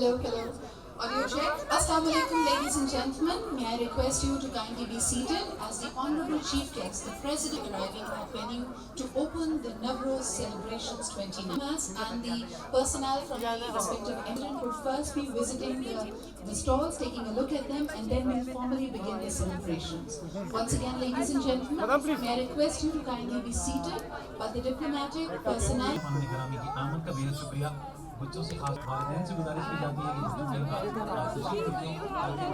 Hello, hello. Audio check. Assalamu alaikum, ladies and gentlemen. May I request you to kindly be seated as the Honorable Chief Guest, the President, arriving at venue to open the Nowruz celebrations 29. And the personnel from the respective entrant will first be visiting the stalls, taking a look at them, and then we'll formally begin the celebrations. Once again, ladies and gentlemen, may I request you to kindly be seated, but the diplomatic personnel. बच्चों से खास वालिदैन से गुजारिश की जाती है कि इस दिन का खुशी करें ताकि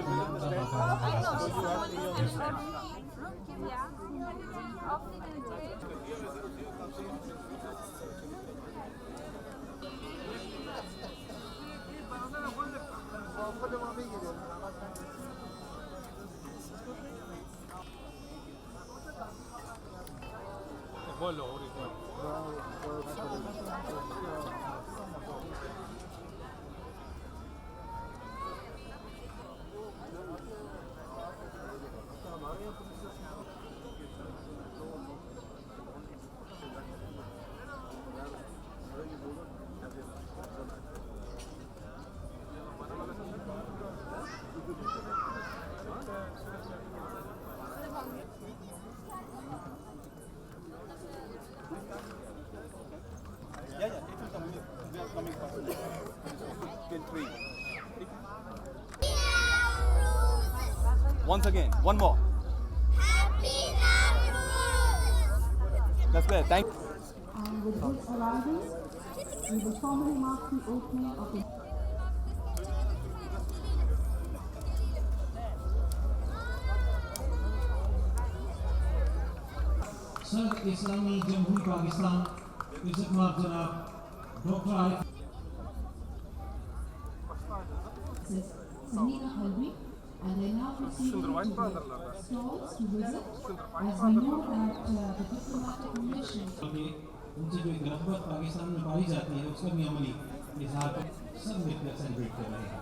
Once again, one more. Happy Nowruz! That's clear. Thank you. And with this arrival, we will formally mark the opening of the sir इस्लामी जमहूरी पाकिस्तान इज़्ज़तमाब जनाब doctor Arif Serena Hotels, and they now proceed to the stalls to visit, as we know that the diplomatic mission. उनसे जो एक रग़बत पाकिस्तान में पाई जाती है उसका भी अमली इज़हार सब मिलकर सेलिब्रेट कर रहे हैं.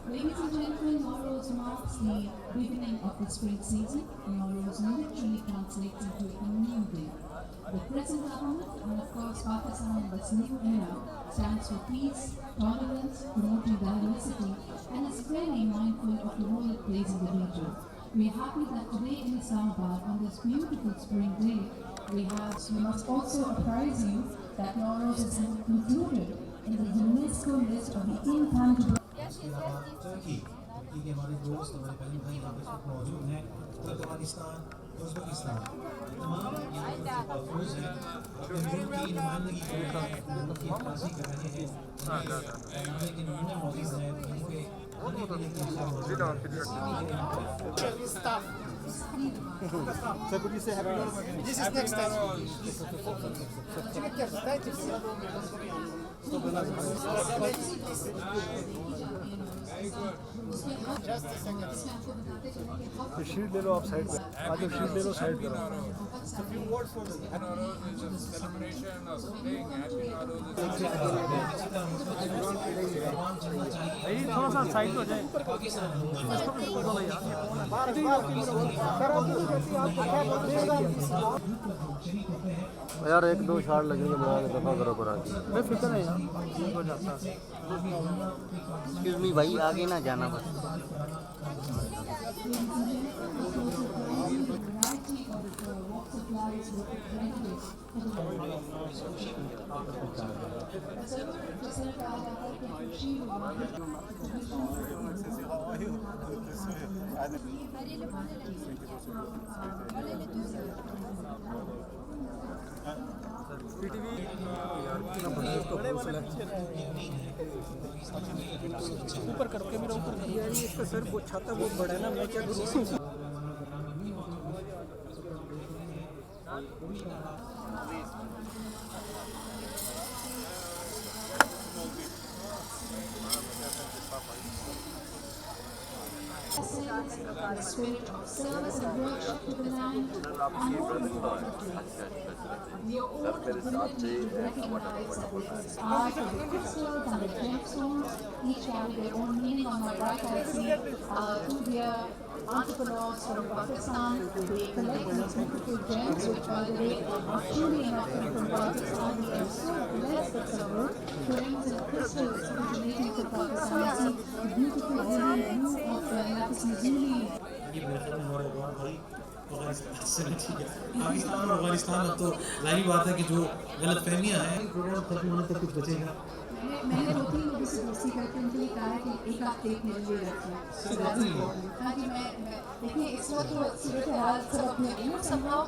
Ladies and gentlemen, Nowruz marks the beginning of the spring season. Nowruz literally translates into a new day. The present government and of course Pakistan in this new era stands for peace, tolerance, promoting diversity, and is very mindful of the role it plays in the region. We are happy that today in Islamabad, on this beautiful spring day, we must also apprise you that Nowruz is included in the UNESCO list of the intangible. Turkey के हमारे दोस्त हमारे बहन भाई यहाँ पे सब मौजूद हैं. Turkmenistan, Uzbekistan तमाम यहाँ पे ऑफर्स हैं. अपने मुल्क की नुमाइंदगी कर रहे हैं, उनकी अक्कासी कर रहे हैं. हमारे के नुमाइंदे मौजूद हैं यहाँ पे. Sir, could you say happy Nowruz? This is next time. Just a second. Sheet ले लो आप साइड पे. आज शीट ले लो साइड पे. A few words for Nowruz is a celebration of saying Happy Nowruz. थोड़ा सा साइड हो जाए. यार एक दो शॉट लगेंगे मेरा दफा करो पर आगे. मैं फिक्र है यार हो जाता है. एक्सक्यूज मी भाई आगे ना जाना बस. ऊपर करो कैमरा ऊपर करो यार. ये इसका सर बहुत छाता बहुत बड़ा है ना. मैं क्या करूँ. The spirit of service and worship to the land, and more importantly, your own ability to recognize that this art of the crystals and the gemstones each carry their own meaning. On my right, I see two dear entrepreneurs from Pakistan. They collect these beautiful gems, which by the way are truly inoffering from Pakistan. We are so blessed that the world brings in crystals originating from Pakistan. I see beautiful blue of lapis lazuli. ये मेरे ख्याल में हमारे बहुत बड़ी अफगानिस्तान से नहीं, ठीक है, पाकिस्तान और अफगानिस्तान, अब तो जाहिर बात है कि जो गलत फहमियाँ हैं प्रोग्राम खत्म होने तक कुछ बचेगा। मैंने 2-3 लोगों से दोस्ती करके उनके लिए कहा है कि एक आध टेप मेरे लिए रखना। हाँ जी, मैं देखिए इस वक्त तो सूरत हाल सब अपने somehow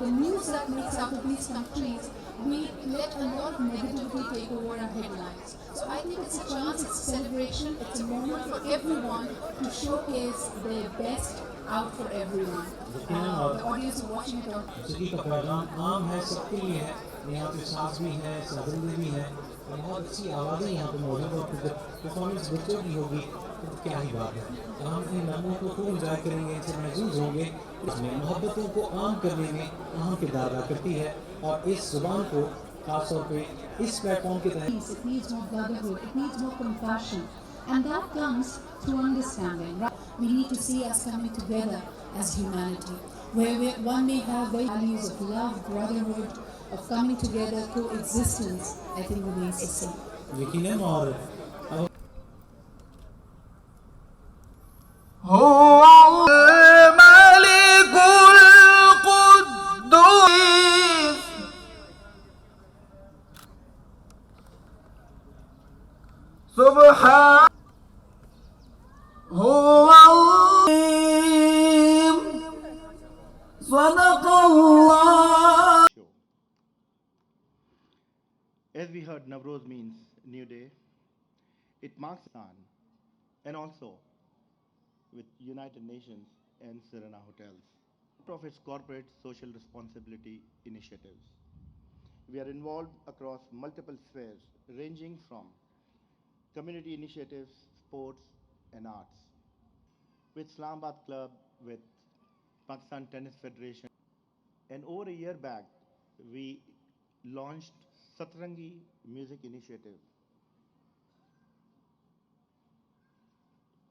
the news that makes out of these countries, we let a lot of negativity take over our headlines. So I think it's a chance, it's a celebration, it's a moment for everyone to showcase their best out for everyone. The audience are watching it on. मौसीकी का पैगाम आम है, सबके लिए है। यहाँ पे साज भी है, साजंदे भी है, बहुत अच्छी आवाज़ें यहाँ पे मौजूद है। और परफॉर्मेंस बच्चों की होगी तो क्या ही बात है। हम इन लम्हों को खूब इंजॉय करेंगे, इनसे महसूस होंगे। इसमें मोहब्बतों को आम करने में अहम किरदार अदा करती है और इस ज़ुबान को खासतौर पे इस प्लेटफॉर्म के तहत It needs more brotherhood, it needs more compassion, and that comes through understanding. Right? We need to see us coming together as humanity, where one may have the values of love, brotherhood, of coming together, coexistence. I think remains the same. यकीनन। और هو الملك القدوس سبحان هو العظيم صدق الله. show. As we heard, Nowruz means new day. It marks Sun and also with United Nations and Serena Hotels of its corporate social responsibility initiatives. We are involved across multiple spheres ranging from community initiatives, sports and arts. With Islamabad Club, with Pakistan Tennis Federation, and over a year back, we launched Satrangi Music Initiative.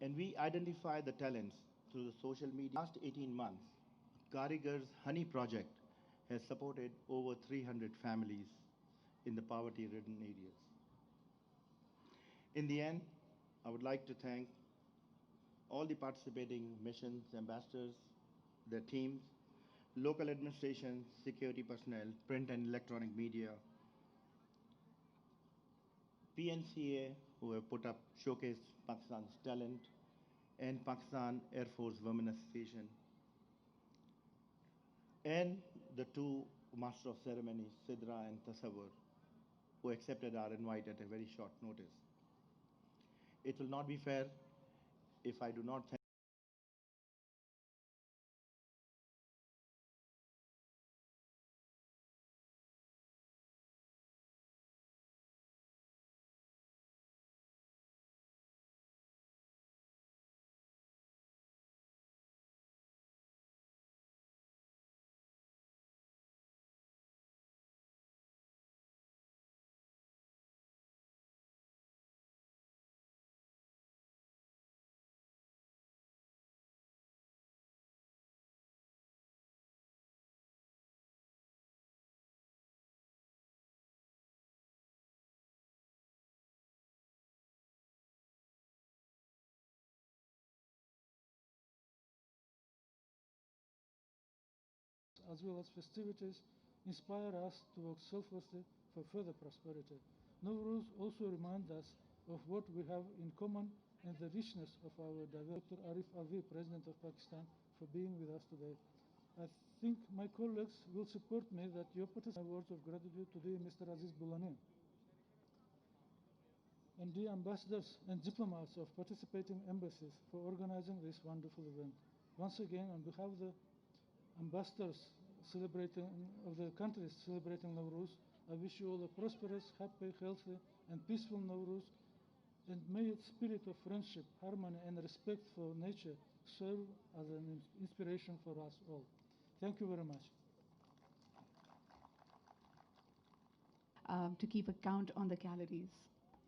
And we identify the talents through the social media. Last 18 months, Karigar's Honey Project has supported over 300 families in the poverty-ridden areas. In the end, I would like to thank all the participating missions, ambassadors, their teams, local administration, security personnel, print and electronic media, PNCA, who have put up, showcased Pakistan's talent, and Pakistan Air Force Women Association, and the two Master of Ceremonies, Sidra and Tasawwur, who accepted our invite at a very short notice. It will not be fair if I do not thank as well as festivities inspire us to work selflessly for further prosperity. Nowruz also reminds us of what we have in common and the richness of our diversity. Dr. Arif Alvi, President of Pakistan, for being with us today. I think my colleagues will support me that your participation, words of gratitude to the Mr. Aziz Boulani and the ambassadors and diplomats of participating embassies for organizing this wonderful event. Once again, on behalf of the ambassadors celebrating of the countries celebrating Nowruz, I wish you all a prosperous, happy, healthy, and peaceful Nowruz, and may its spirit of friendship, harmony, and respect for nature serve as an inspiration for us all. Thank you very much. To keep account on the calories.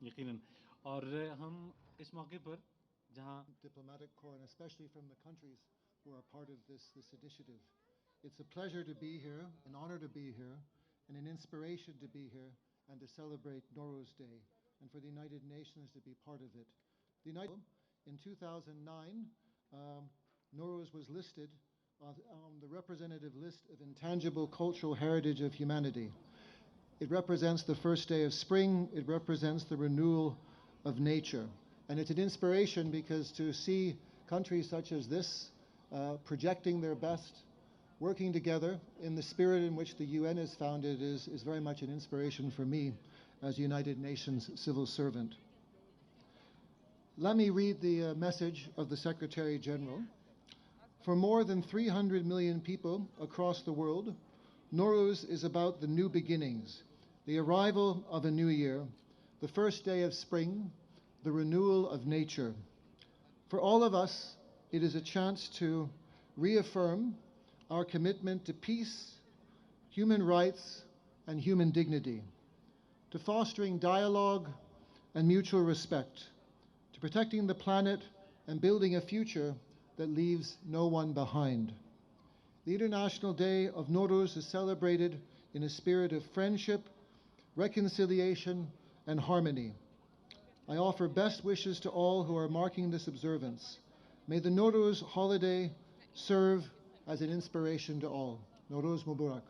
यकीनन। और हम इस मौके पर जहां diplomatic corps, and especially from the countries who are part of this initiative. It's a pleasure to be here, an honor to be here, and an inspiration to be here and to celebrate Nowruz Day, and for the United Nations to be part of it. The United in 2009, Nowruz was listed on the representative list of intangible cultural heritage of humanity. It represents the first day of spring. It represents the renewal of nature. And it's an inspiration because to see countries such as this projecting their best, working together in the spirit in which the UN is founded is very much an inspiration for me as United Nations civil servant. Let me read the message of the Secretary General. For more than 300 million people across the world, Nowruz is about the new beginnings, the arrival of a new year, the first day of spring, the renewal of nature. For all of us, it is a chance to reaffirm our commitment to peace, human rights, and human dignity, to fostering dialogue and mutual respect, to protecting the planet and building a future that leaves no one behind. The International Day of Nowruz is celebrated in a spirit of friendship, reconciliation, and harmony. I offer best wishes to all who are marking this observance. May the Nowruz holiday serve as an inspiration to all. Nowruz Mubarak.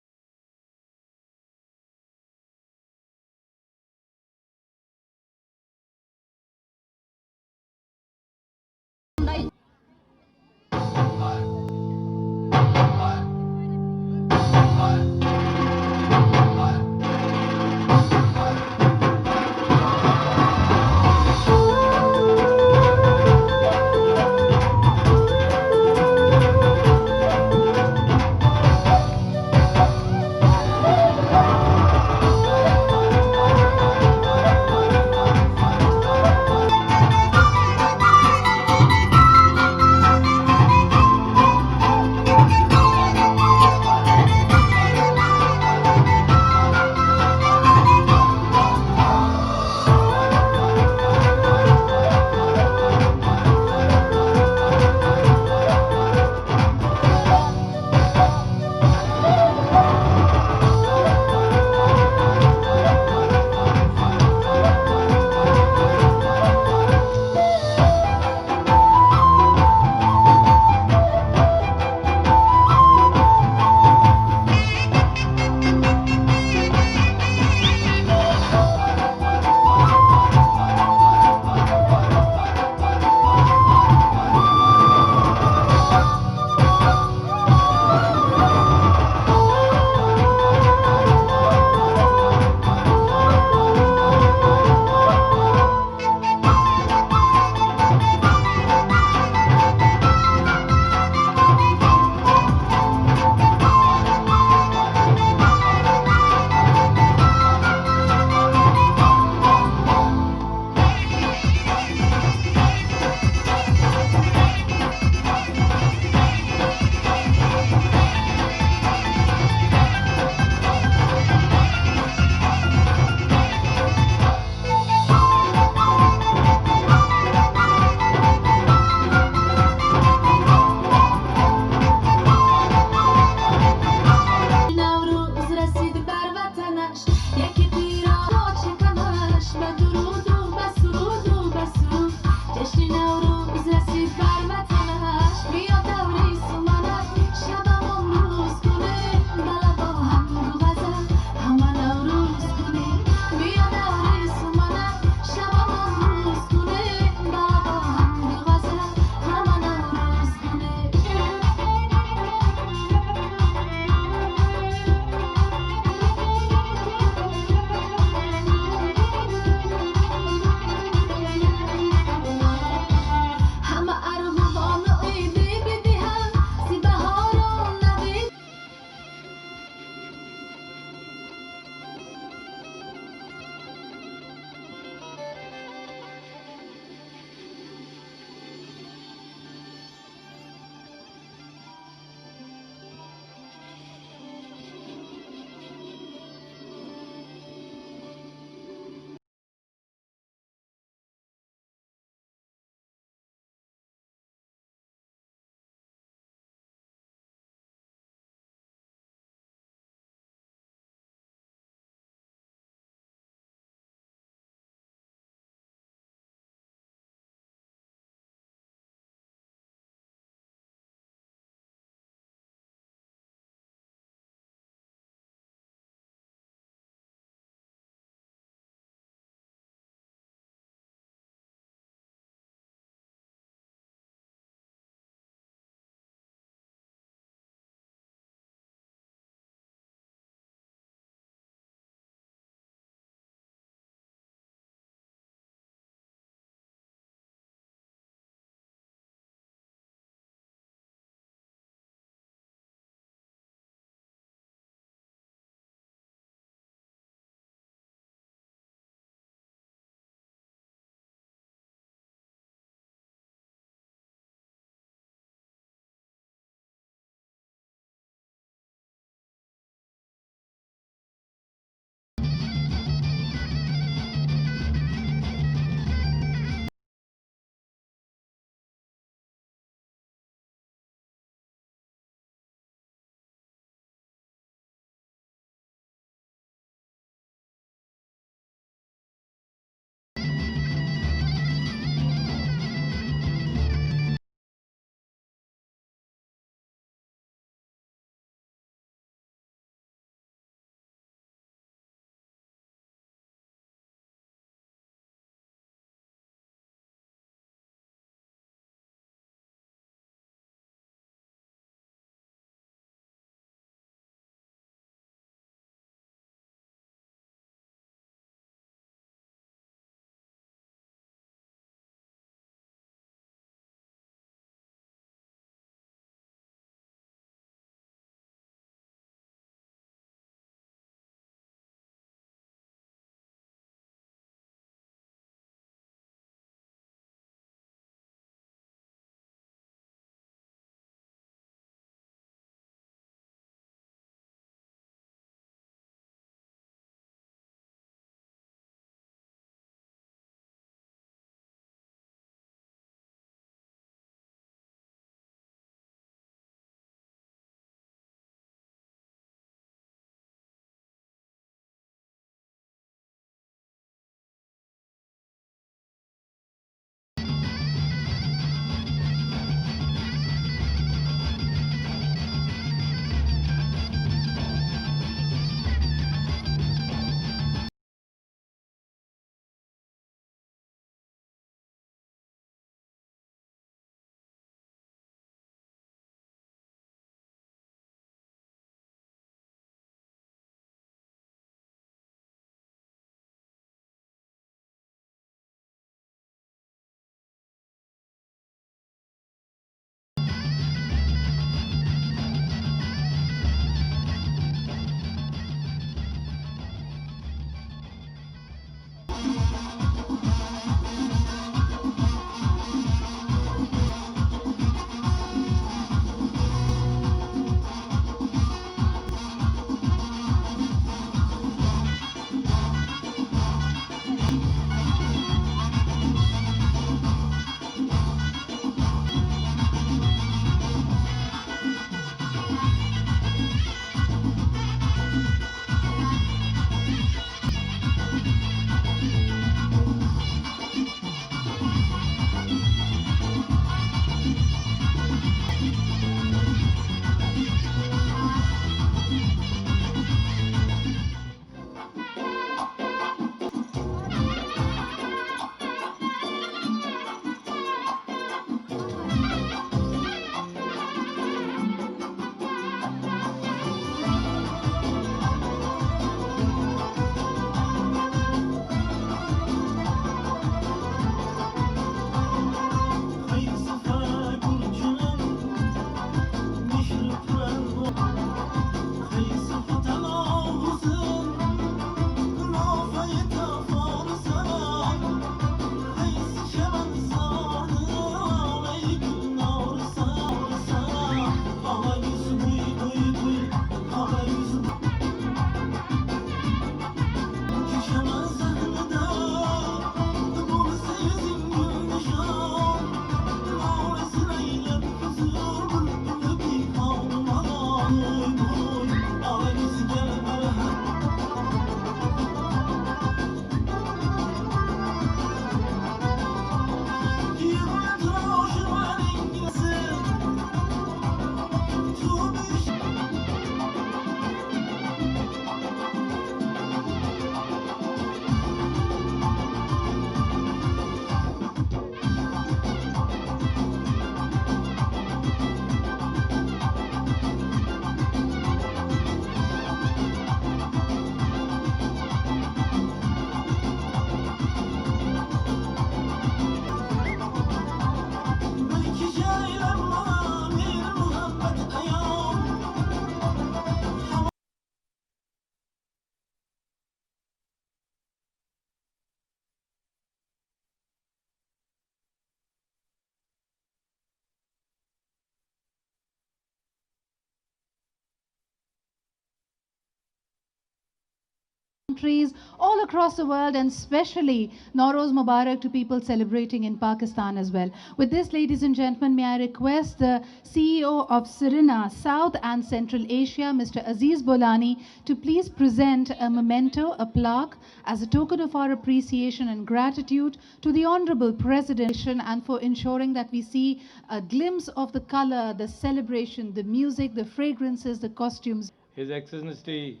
countries all across the world, and especially Nowruz Mubarak to people celebrating in Pakistan as well. With this, ladies and gentlemen, may I request the CEO of Serena, South and Central Asia, Mr. Aziz Bolani, to please present a memento, a plaque, as a token of our appreciation and gratitude to the Honorable President, and for ensuring that we see a glimpse of the color, the celebration, the music, the fragrances, the costumes. His Excellency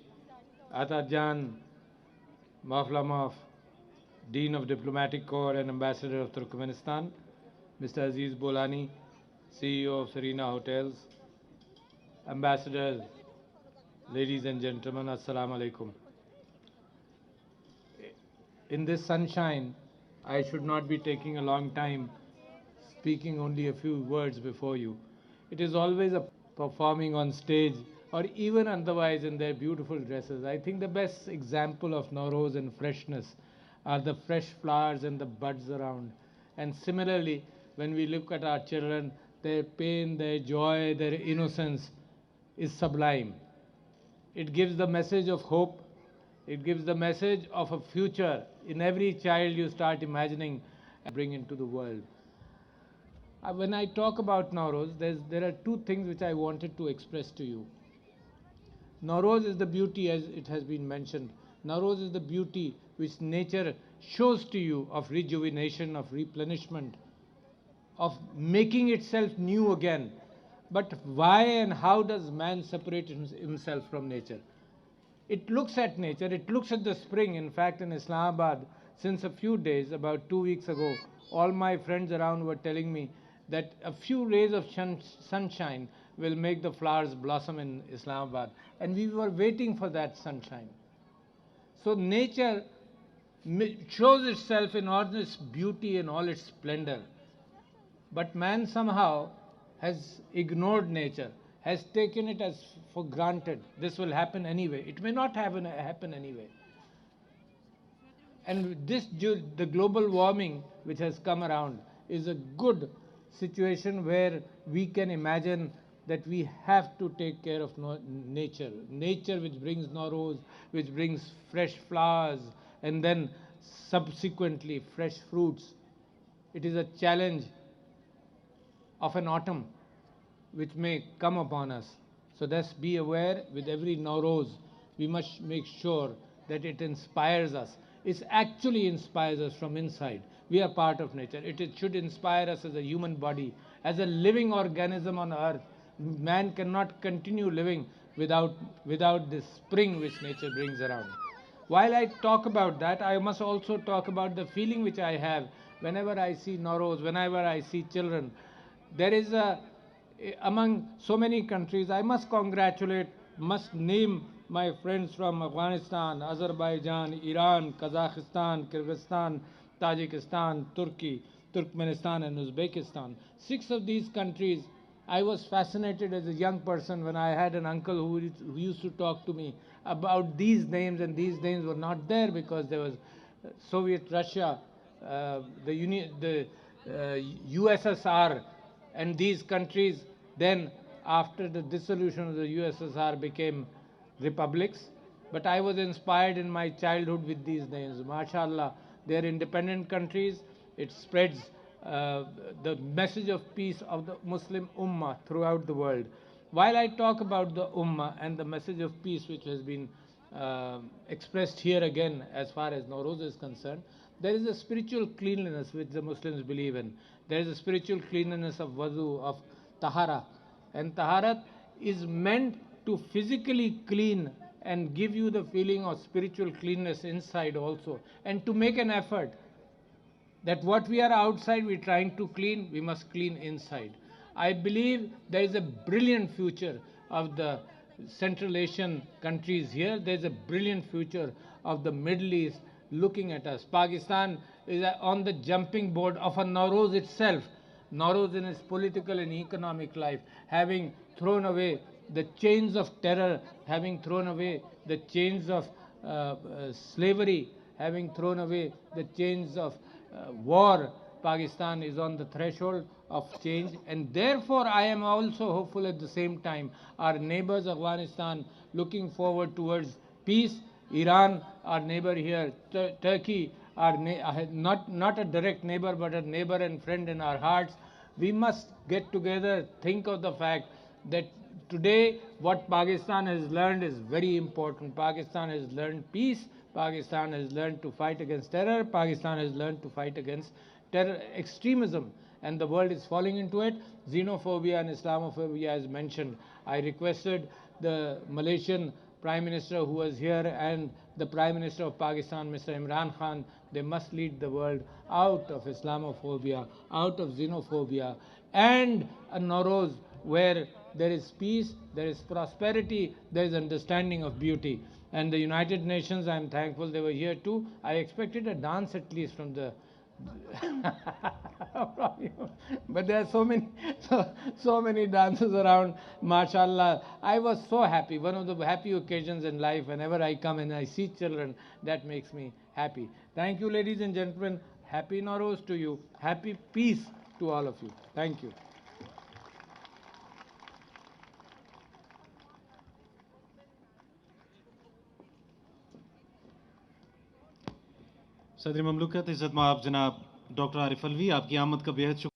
Atajan Mavlamov, Dean of Diplomatic Corps and Ambassador of Turkmenistan, Mr. Aziz Bolani, CEO of Serena Hotels, Ambassadors, ladies and gentlemen, Assalamu alaikum. In this sunshine, I should not be taking a long time, speaking only a few words before you. It is always a performing on stage or even otherwise in their beautiful dresses. I think the best example of Nowruz and freshness are the fresh flowers and the buds around. And similarly, when we look at our children, their pain, their joy, their innocence is sublime. It gives the message of hope. It gives the message of a future in every child you start imagining and bring into the world. When I talk about Nowruz, there are two things which I wanted to express to you. Nowruz is the beauty, as it has been mentioned. Nowruz is the beauty which nature shows to you of rejuvenation, of replenishment, of making itself new again. But why and how does man separate himself from nature? It looks at nature, it looks at the spring. In fact, in Islamabad, since a few days, about 2 weeks ago, all my friends around were telling me that a few rays of sunshine will make the flowers blossom in Islamabad. And we were waiting for that sunshine. So nature shows itself in all its beauty and all its splendor. But man somehow has ignored nature, has taken it as for granted. This will happen anyway. It may not happen anyway. And the global warming which has come around is a good situation where we can imagine that we have to take care of nature. Nature which brings Nowruz, which brings fresh flowers, and then subsequently fresh fruits. It is a challenge of an autumn which may come upon us. So let's be aware with every Nowruz, we must make sure that it inspires us. It actually inspires us from inside. We are part of nature. It should inspire us as a human body, as a living organism on earth. Man cannot continue living without this spring which nature brings around. While I talk about that, I must also talk about the feeling which I have whenever I see Nowruz, whenever I see children. There is among so many countries, I must must name my friends from Afghanistan, Azerbaijan, Iran, Kazakhstan, Kyrgyzstan, Tajikistan, Turkey, Turkmenistan and Uzbekistan. 6 of these countries, I was fascinated as a young person when I had an uncle who used to talk to me about these names, and these names were not there because there was Soviet Russia, the USSR, and these countries then after the dissolution of the USSR became republics. But I was inspired in my childhood with these names. MashaAllah, they are independent countries. It spreads the message of peace of the Muslim Ummah throughout the world. While I talk about the Ummah and the message of peace which has been expressed here again as far as Nowruz is concerned, there is a spiritual cleanliness which the Muslims believe in. There is a spiritual cleanliness of wudu, of tahara. And taharat is meant to physically clean and give you the feeling of spiritual cleanness inside also. And to make an effort that what we are outside, we're trying to clean, we must clean inside. I believe there is a brilliant future of the Central Asian countries here. There's a brilliant future of the Middle East looking at us. Pakistan is on the jumping board of a Nowruz itself. Nowruz in its political and economic life, having thrown away the chains of terror, having thrown away the chains of slavery, having thrown away the chains of war. Pakistan is on the threshold of change, and therefore I am also hopeful at the same time. Our neighbors Afghanistan looking forward towards peace Iran, our neighbor here, Turkey, our not a direct neighbor, but a neighbor and friend in our hearts. We must get together, think of the fact that today what Pakistan has learned is very important. Pakistan has learned peace. Pakistan has learned to fight against terror. Pakistan has learned to fight against terror extremism, and the world is falling into it. Xenophobia and Islamophobia as mentioned. I requested the Malaysian Prime Minister who was here and the Prime Minister of Pakistan, Mr. Imran Khan, they must lead the world out of Islamophobia, out of xenophobia, and a Nowruz where there is peace, there is prosperity, there is understanding of beauty. And the United Nations, I am thankful they were here too. I expected a dance at least from the but there are so many dances around, mashallah. I was so happy. One of the happy occasions in life, whenever I come and I see children, that makes me happy. Thank you, ladies and gentlemen. Happy Nowruz to you. Happy peace to all of you. Thank you. सदर ममलकत इज़्ज़त माब जनाब doctor Arif Alvi, आपकी आमद का बेहद